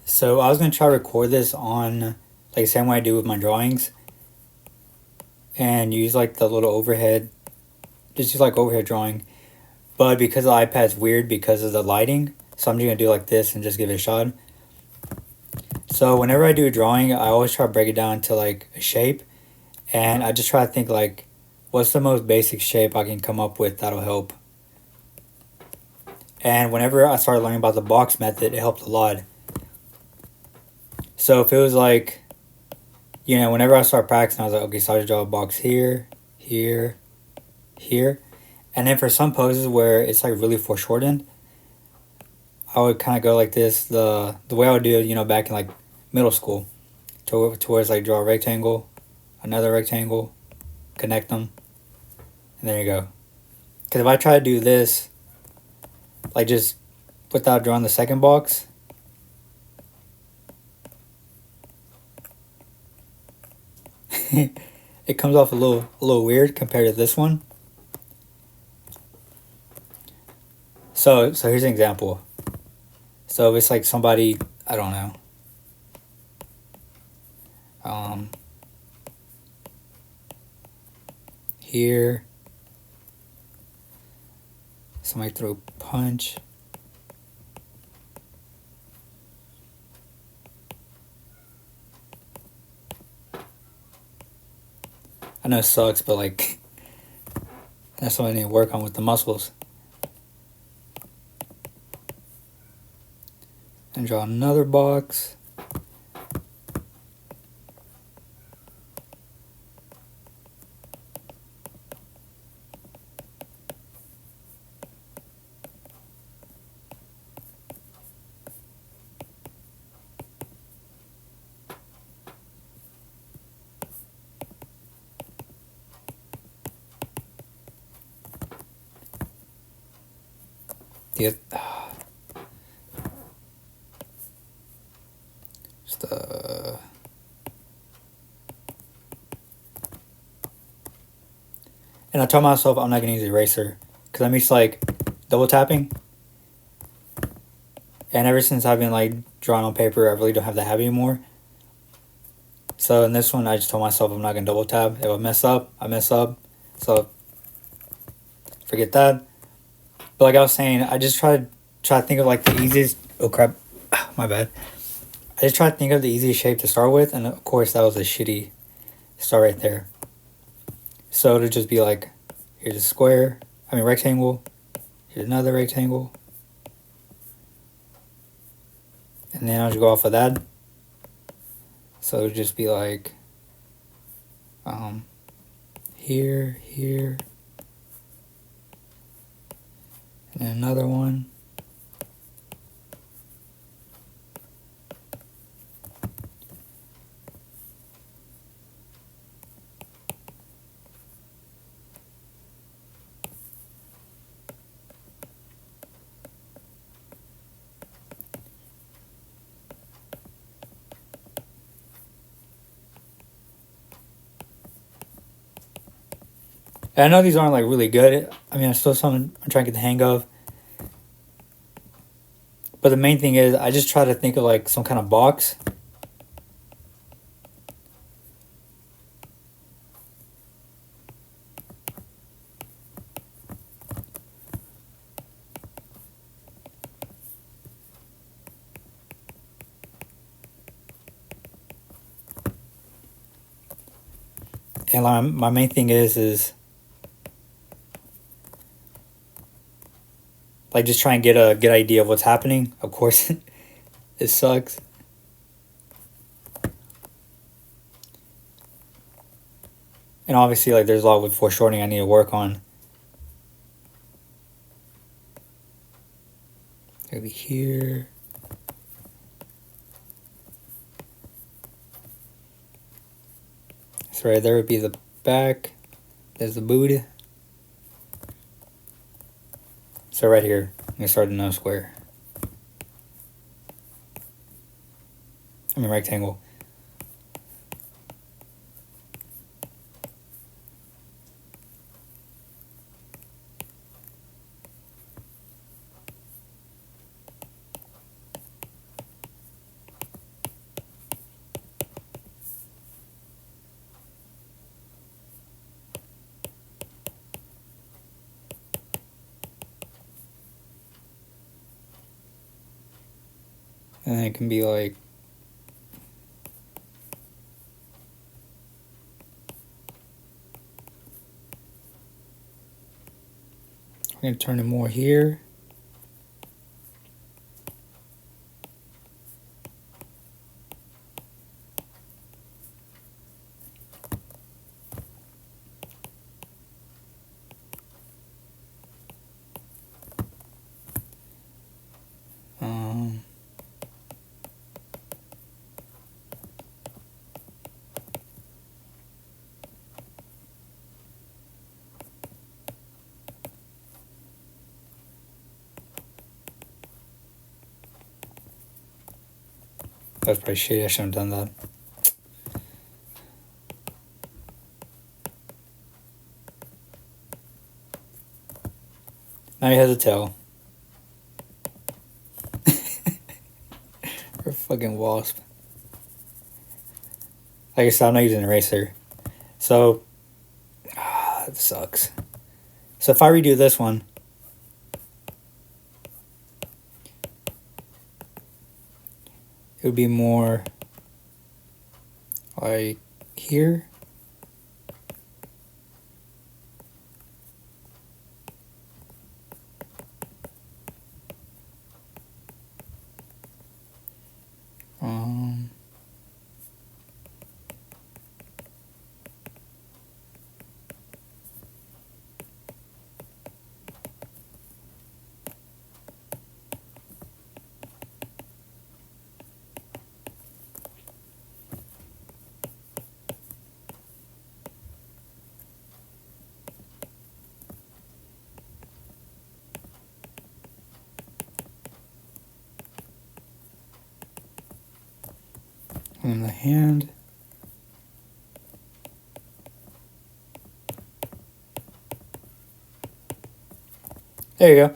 So I was gonna try to record this on like the same way I do with my drawings, and use like the little overhead, just use like overhead drawing. But because the iPad's weird because of the lighting, so I'm just gonna do like this and just give it a shot. So whenever I do a drawing, I always try to break it down to like a shape, and I just try to think like, what's the most basic shape I can come up with that'll help. And whenever I started learning about the box method, it helped a lot. So if it was like, whenever I start practicing, I was like, okay, so I just draw a box here, here, here. And then for some poses where it's like really foreshortened, I would kind of go like this. The way I would do it, back in like middle school, towards like draw a rectangle, another rectangle, connect them, and there you go. Because if I try to do this, like just without drawing the second box, it comes off a little weird compared to this one. So here's an example. So it's like somebody, I don't know. Here, somebody throw a punch. I know it sucks, but like, that's what I need to work on with the muscles. And draw another box. Just and I told myself I'm not gonna use the eraser because I'm used to like double tapping. And ever since I've been like drawing on paper, I really don't have that habit anymore. So in this one, I just told myself I'm not gonna double tap. If I mess up, I mess up. So forget that. But like I was saying, I just try to think of like the easiest. Oh crap, my bad. I just try to think of the easiest shape to start with, and of course that was a shitty start right there. So it'll just be like, here's a square. I mean rectangle. Here's another rectangle. And then I'll just go off of that. So it'll just be like, here, here, and another one. And I know these aren't like really good. I mean, it's still something I'm trying to get the hang of. But the main thing is I just try to think of like some kind of box. And my main thing is like just try and get a good idea of what's happening. Of course, it sucks. And obviously, like there's a lot with foreshortening I need to work on. Maybe here. So right there would be the back. There's the boot. So right here, I'm gonna start another square. I mean rectangle. And then it can be like, I'm going to turn it more here. That's pretty shitty. I shouldn't have done that. Now he has a tail. Or a fucking wasp. Like I said, I'm not using an eraser. So, that sucks. So if I redo this one, it would be more like here. On the hand. There you go.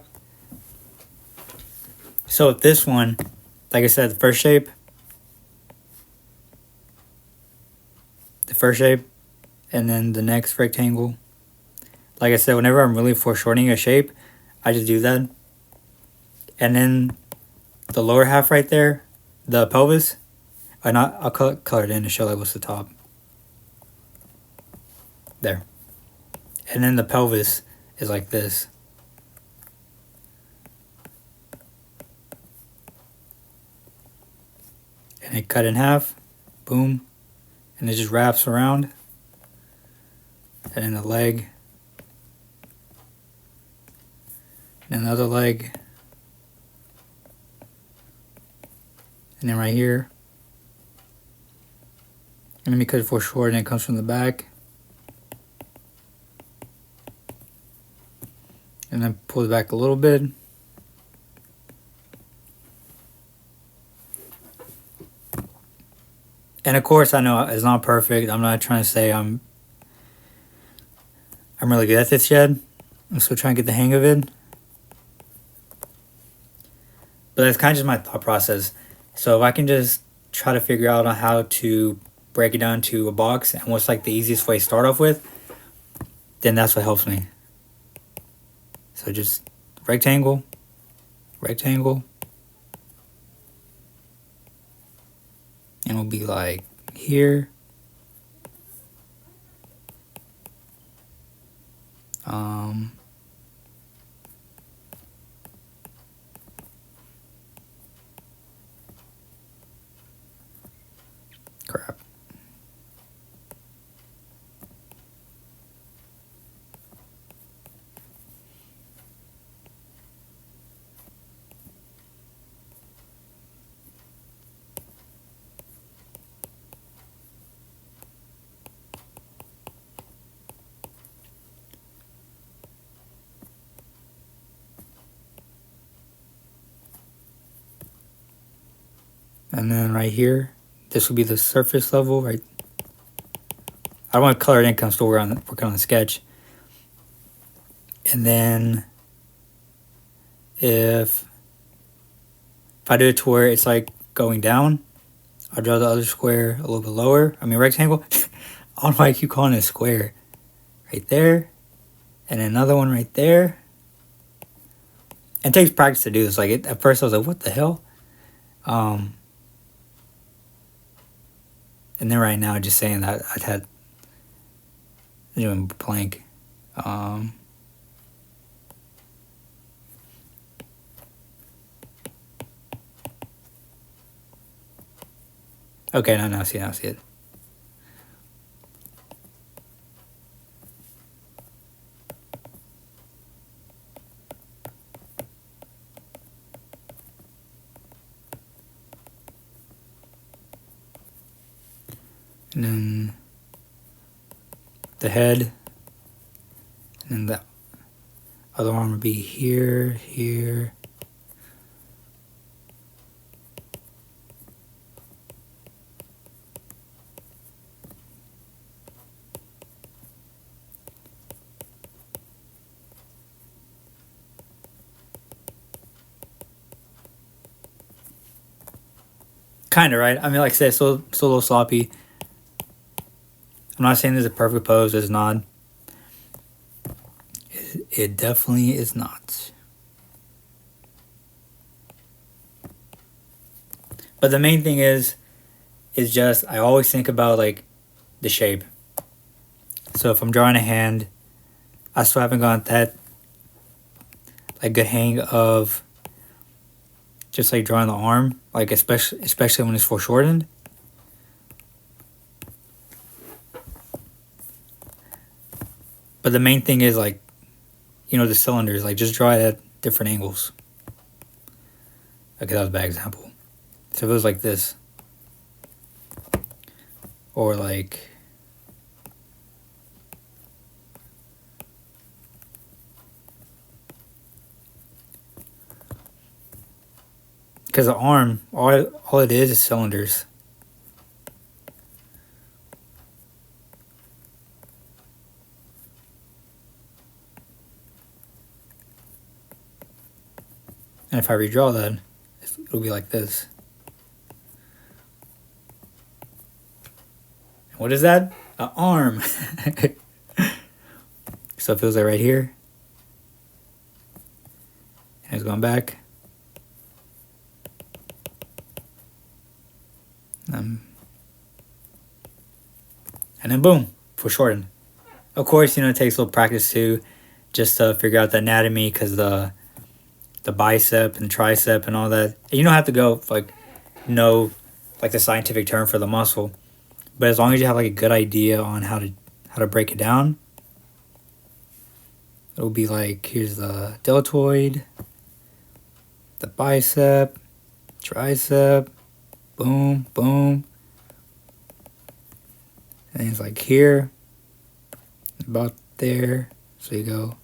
So with this one, like I said, the first shape, and then the next rectangle. Like I said, whenever I'm really foreshortening a shape, I just do that. And then the lower half right there, the pelvis, I'll color it in to show like what's the top. There. And then the pelvis is like this. And it cut in half, boom, and it just wraps around. And then the leg, and another leg, and then right here. And then because it's foreshortened, and it comes from the back. And then pull it back a little bit. And of course, I know it's not perfect. I'm not trying to say I'm really good at this yet. I'm still trying to get the hang of it. But that's kind of just my thought process. So if I can just try to figure out on how to break it down to a box and what's like the easiest way to start off with, then that's what helps me. So just rectangle, rectangle. And it'll be like here. Crap. And then right here, this will be the surface level, right? I want to color it in because I'm still working on the sketch. And then if I do it to where it's like going down, I'll draw the other square a little bit lower. I mean rectangle. I don't know why I keep calling it a square. Right there. And another one right there. And it takes practice to do this. Like at first I was like, what the hell? And then right now, just saying that I'd had doing blank. Okay, now I see it. And then the head, and then the other arm would be here. Kind of, right? I mean, like I said, it's a little sloppy. I'm not saying this is a perfect pose. It's not. It definitely is not. But the main thing is just I always think about like the shape. So if I'm drawing a hand, I still haven't got that like good hang of just like drawing the arm, like especially when it's foreshortened. But the main thing is like, you know, the cylinders, like just draw it at different angles. Okay, that was a bad example. So if it was like this, or like, because the arm, all it is cylinders. And if I redraw that, it'll be like this. What is that? An arm. So it feels like right here. And it's going back. And then boom, foreshortened. Of course, you know, it takes a little practice too, just to figure out the anatomy, because the bicep and tricep and all that. And you don't have to go like know like the scientific term for the muscle, but as long as you have like a good idea on how to break it down, it'll be like, here's the deltoid, the bicep, tricep, boom, boom. And it's like here, about there. So you go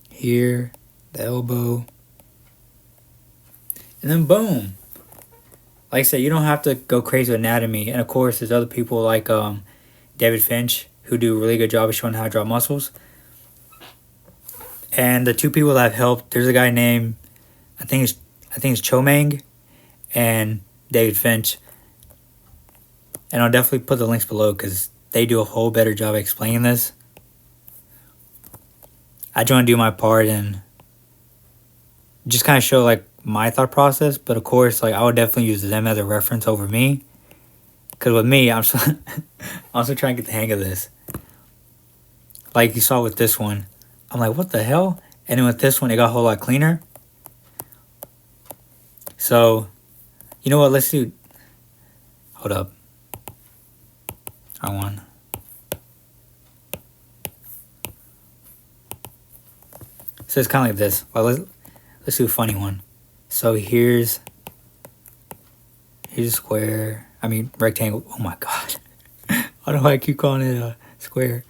here, the elbow, and then boom. Like I said, you don't have to go crazy with anatomy. And of course, there's other people like David Finch who do a really good job of showing how to draw muscles. And the two people that have helped, there's a guy named, I think it's Chomang, and David Finch. And I'll definitely put the links below because they do a whole better job of explaining this. I just want to do my part and just kind of show like my thought process. But of course, like I would definitely use them as a reference over me. Because with me, I'm still trying to get the hang of this. Like you saw with this one, I'm like, what the hell? And then with this one, it got a whole lot cleaner. So, you know what? Let's do. Hold up. I won. So it's kind of like this. Well, let's do a funny one. So here's a square. I mean rectangle. Oh my god. I don't know why I keep calling it a square.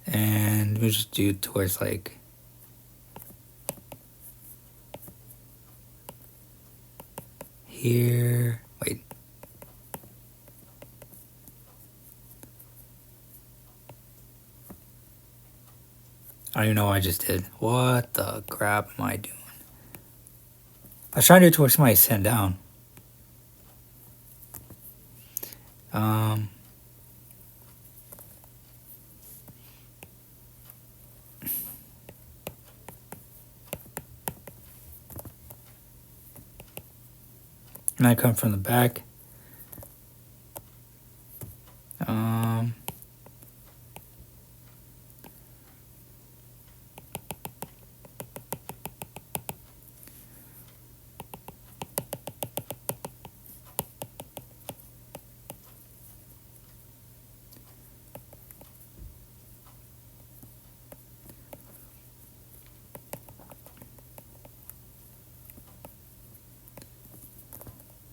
And we just do towards like here. Wait. I don't even know what I just did. What the crap am I doing? I was trying to do it towards somebody sitting down. And I come from the back.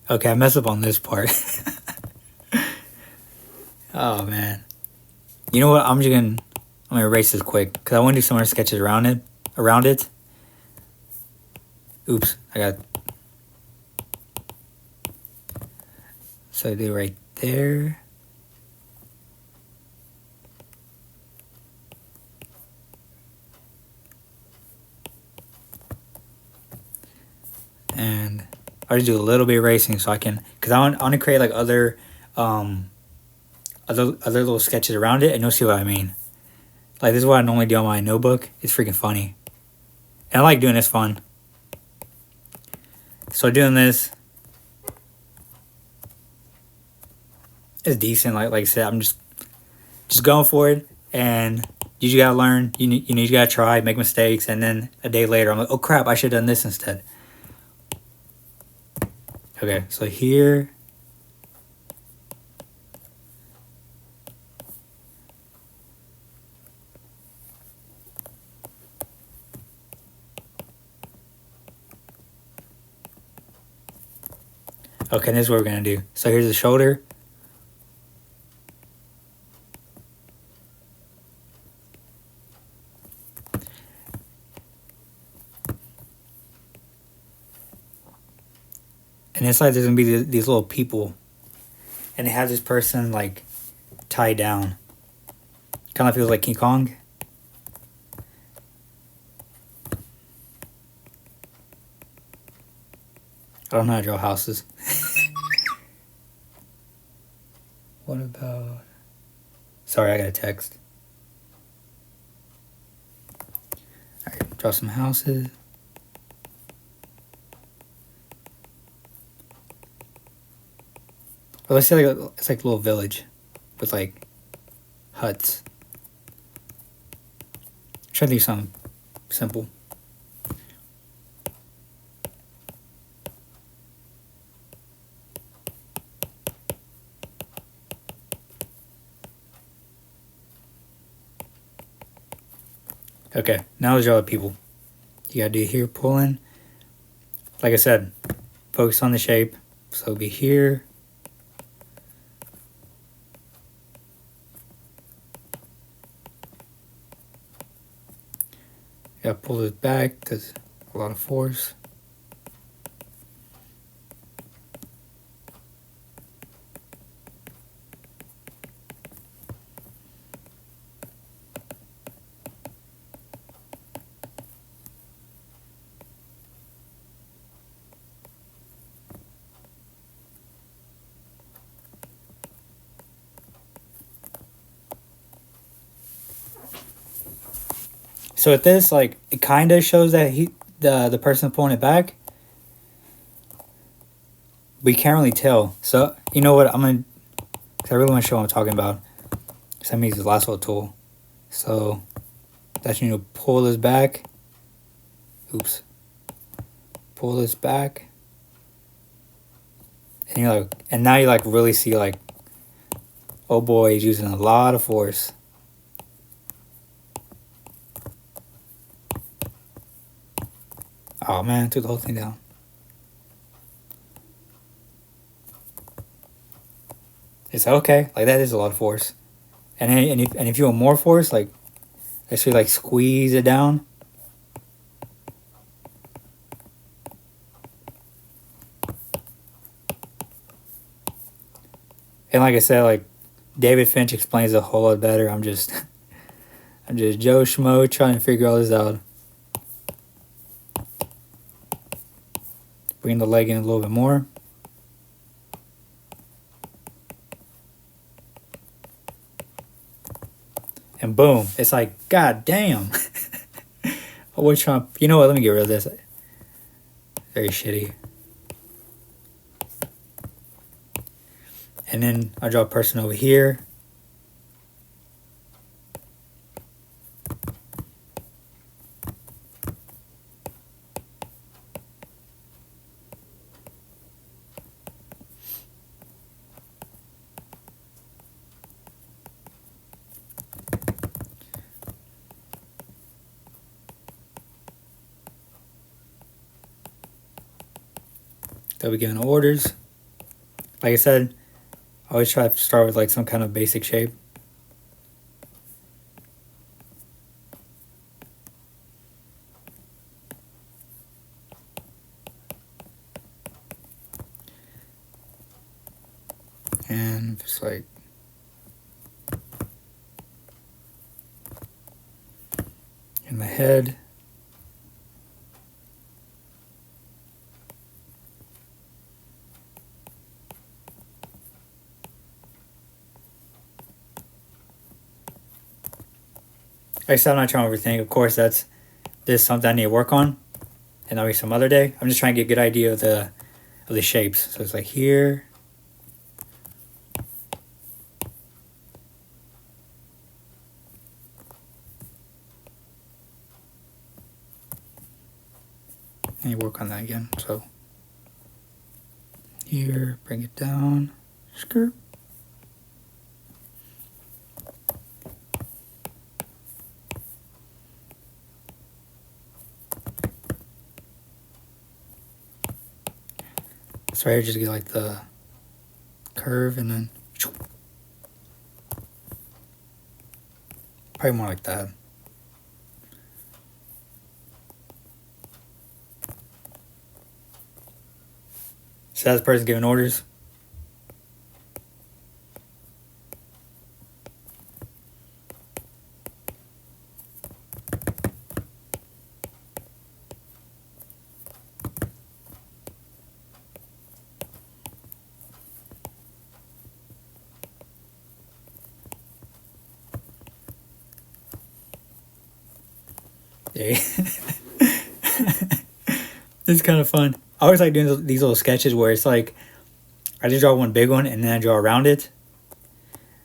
Okay, I messed up on this part. Oh man. You know what? I'm gonna erase this quick because I want to do some more sketches around it. Oops, I got. So I do right there. And I just do a little bit of erasing so I can, because I want to create like other little sketches around it, and you'll see what I mean. Like, this is what I normally do on my notebook. It's freaking funny. And I like doing this fun. So doing this is decent. Like I said, I'm just going for it, and you just gotta learn. You gotta try, make mistakes, and then a day later, I'm like, oh crap, I should have done this instead. Okay, so here. Okay, this is what we're gonna do. So here's the shoulder. And inside there's gonna be these little people. And it has this person like tied down. Kind of feels like King Kong. I don't know how to draw houses. What about... Sorry, I got a text. Alright, draw some houses. Or let's say like it's like a little village with like huts. Try to do something simple. Okay, now let's draw the people. You gotta do here, pull in. Like I said, focus on the shape. So it'll be here. Gotta pull this back because a lot of force. So with this, like, it kind of shows that the person pulling it back, but you can't really tell. So you know what? Cause I really want to show what I'm talking about. Cause I'm gonna use the lasso tool. So that's when you pull this back. Oops. Pull this back. And you're like, and now you like really see like, oh boy, he's using a lot of force. Oh man, took the whole thing down. It's okay. Like, that is a lot of force. And if you want more force, like, actually like squeeze it down. And like I said, like, David Finch explains it a whole lot better. I'm just Joe Schmo trying to figure all this out. Bring the leg in a little bit more. And boom, it's like, god damn. Oh, Trump. You know what? Let me get rid of this. Very shitty. And then I draw a person over here. They'll be given orders. Like I said, I always try to start with like some kind of basic shape. And just like in the head. Like I said, I'm not trying to overthink. Of course, this is something I need to work on, and that'll be some other day. I'm just trying to get a good idea of the shapes. So it's like here. And you work on that again. So here, bring it down. Skirt. So right here, just get like the curve and then probably more like that. So that's the person giving orders. Yeah. This is kind of fun. I always like doing these little sketches where it's like I just draw one big one and then I draw around it.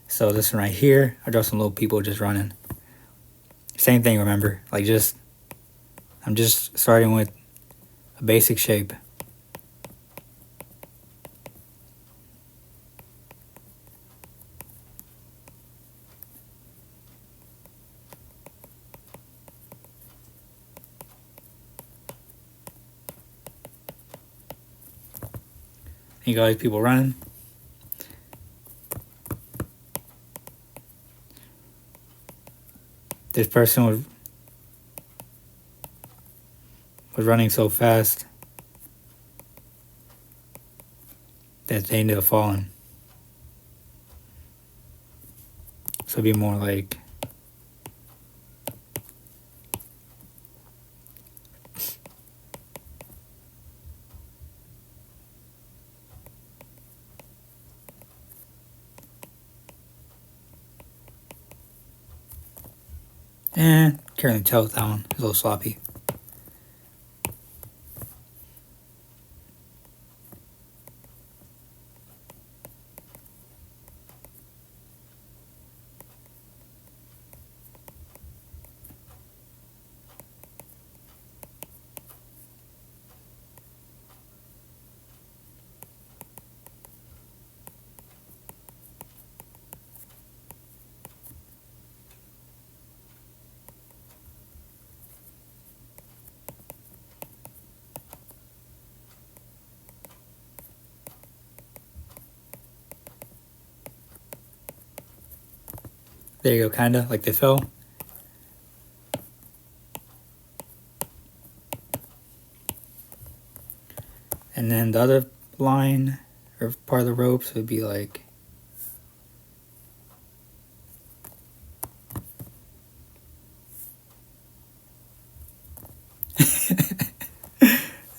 So this one right here, I draw some little people just running. Same thing, remember? Like I'm just starting with a basic shape. You got all these people running. This person was running so fast that they ended up falling. So it'd be more like can't really tell with that one. It's a little sloppy. There you go, kinda like they fell. And then the other line or part of the ropes would be like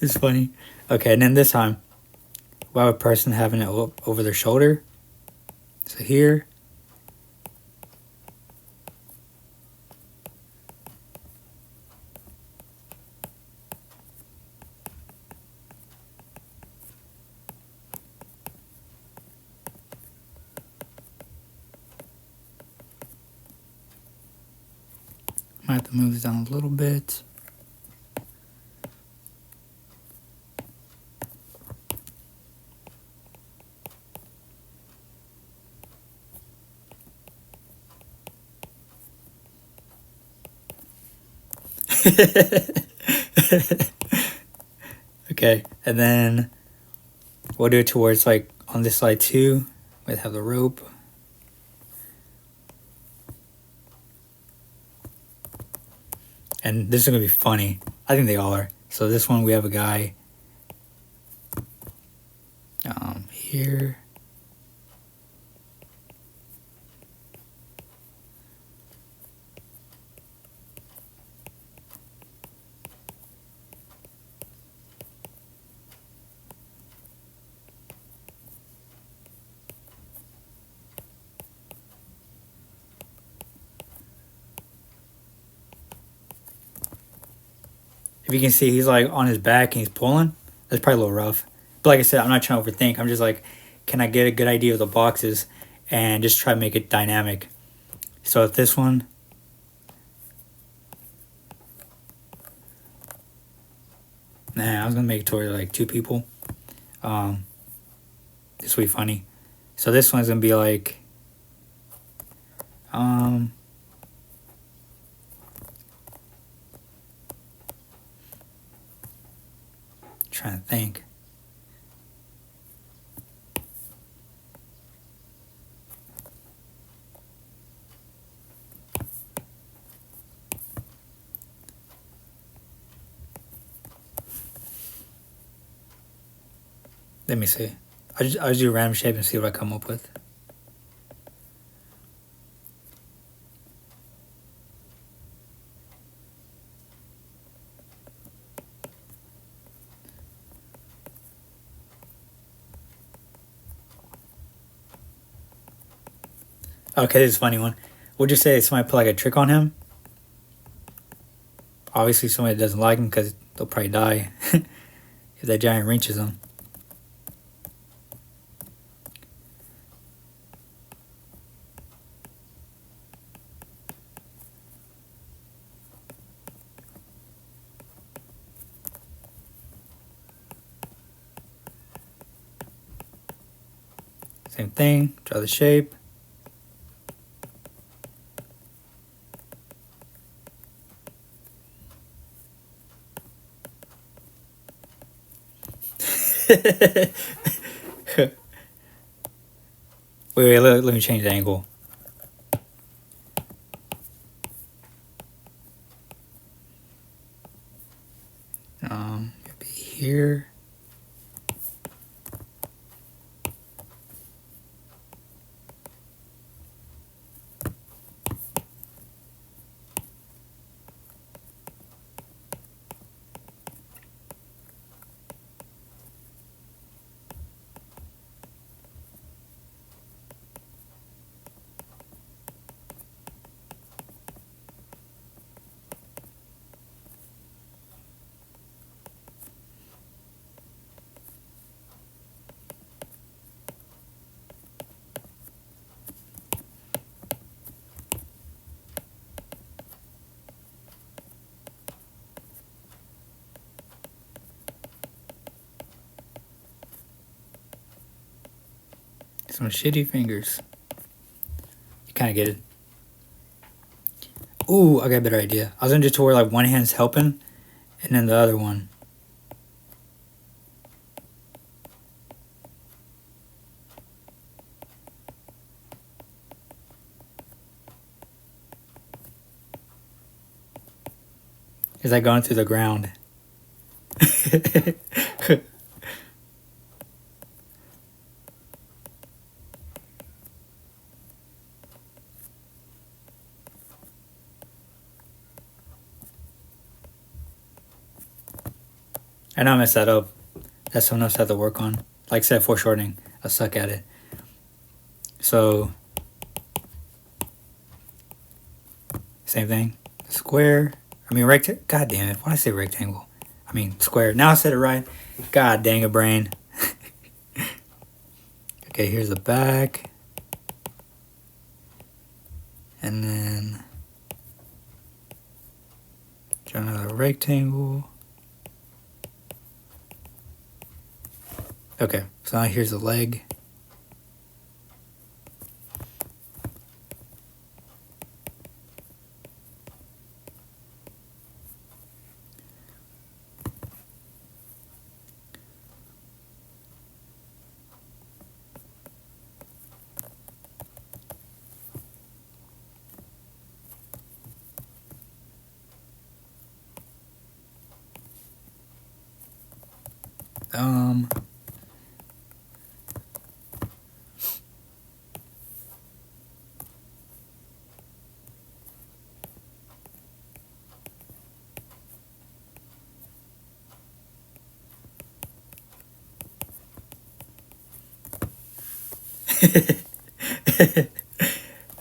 it's funny. Okay, and then this time we'll have a person having it over their shoulder. So here. Might have to move this down a little bit. Okay, and then we'll do it towards like on this side too. We'll have the rope. And this is gonna be funny. I think they all are. So this one we have a guy here. If you can see, he's like on his back and he's pulling. That's probably a little rough. But like I said, I'm not trying to overthink. I'm just like, can I get a good idea of the boxes and just try to make it dynamic? So if this one, I was gonna make it toward like 2 people. This will be funny. So this one's gonna be like, trying to think. Let me see. I'll just do a random shape and see what I come up with. Okay, this is a funny one. Would you say somebody put like a trick on him? Obviously somebody doesn't like him because they'll probably die if that giant reaches him. Same thing, draw the shape. wait, let me change the angle. It'll be here. Some shitty fingers. You kind of get it. Ooh, I got a better idea. I was gonna do to where like one hand's helping, and then the other one. Is like going through the ground. I know I messed that up. That's something else I have to work on. Like I said, foreshortening. I suck at it. So, same thing. Square. I mean, rectangle. God damn it. Why did I say rectangle? I mean, square. Now I said it right. God dang it, brain. Okay, here's the back. And then Draw another rectangle. Okay, so now here's the leg.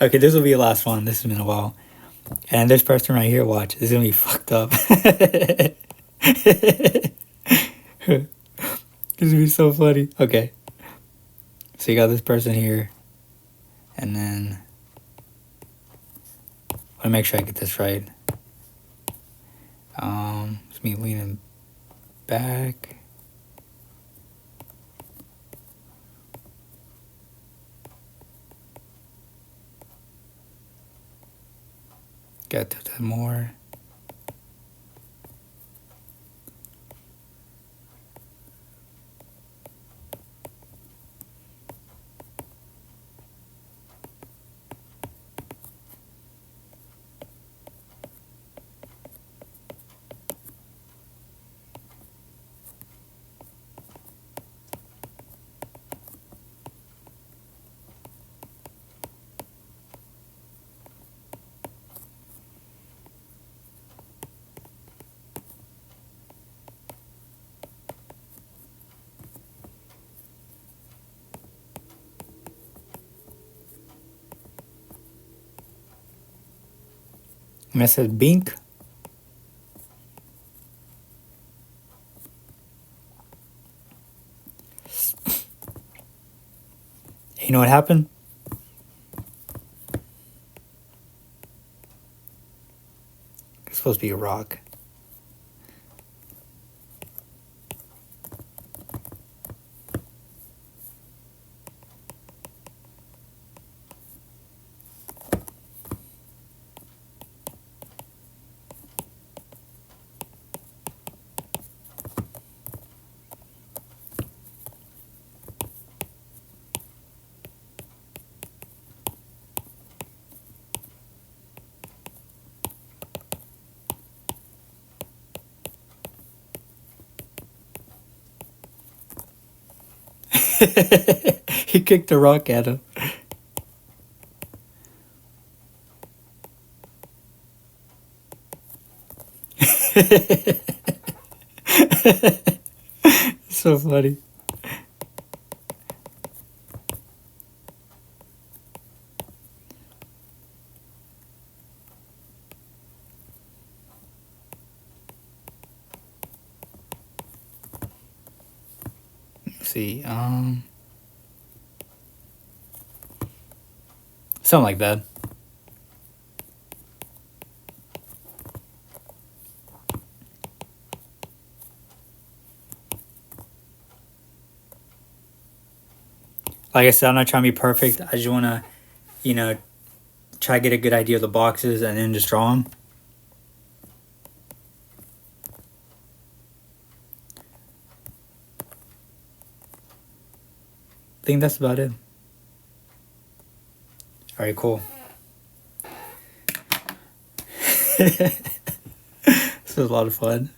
Okay, this will be the last one. This has been a while. And this person right here, watch, this is gonna be fucked up. This would be so funny. Okay. So you got this person here. And then I wanna make sure I get this right. It's me leaning back. Got to that more. And I said bink. You know what happened? It's supposed to be a rock. He kicked a rock at him. So funny. Let's see, something like that. Like I said, I'm not trying to be perfect. I just want to, try to get a good idea of the boxes and then just draw them. I think that's about it. Alright, cool. This was a lot of fun.